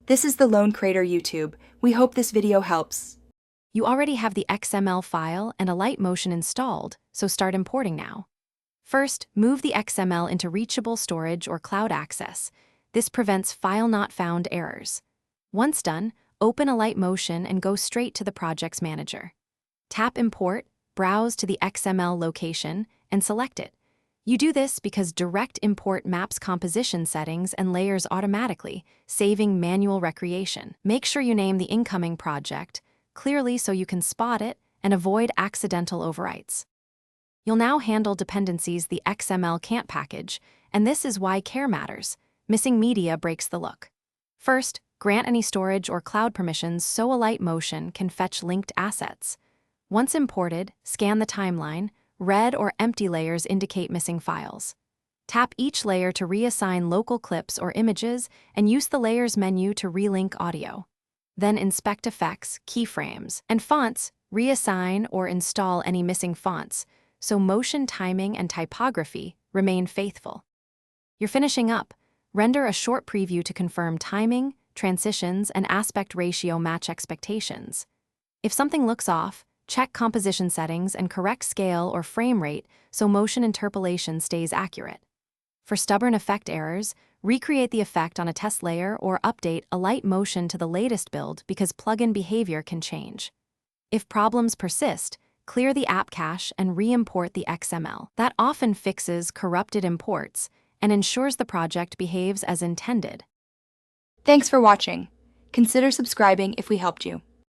This is the Lone Crater YouTube. We hope this video helps. You already have the XML file and Alight Motion installed, so start importing now. First, move the XML into reachable storage or cloud access. This prevents file not found errors. Once done, open Alight Motion and go straight to the project's manager. Tap Import, browse to the XML location, and select it. You do this because direct import maps composition settings and layers automatically, saving manual recreation. Make sure you name the incoming project clearly so you can spot it and avoid accidental overwrites. You'll now handle dependencies the XML can't package, and this is why care matters. Missing media breaks the look. First, grant any storage or cloud permissions so Alight Motion can fetch linked assets. Once imported, scan the timeline. Red or empty layers indicate missing files. Tap each layer to reassign local clips or images and use the Layers menu to relink audio. Then inspect effects, keyframes, and fonts, reassign or install any missing fonts, so motion timing and typography remain faithful. You're finishing up. Render a short preview to confirm timing, transitions, and aspect ratio match expectations. If something looks off, check composition settings and correct scale or frame rate so motion interpolation stays accurate. For stubborn effect errors, recreate the effect on a test layer or update Alight Motion to the latest build because plugin behavior can change. If problems persist, clear the app cache and re-import the XML. That often fixes corrupted imports and ensures the project behaves as intended. Thanks for watching. Consider subscribing if we helped you.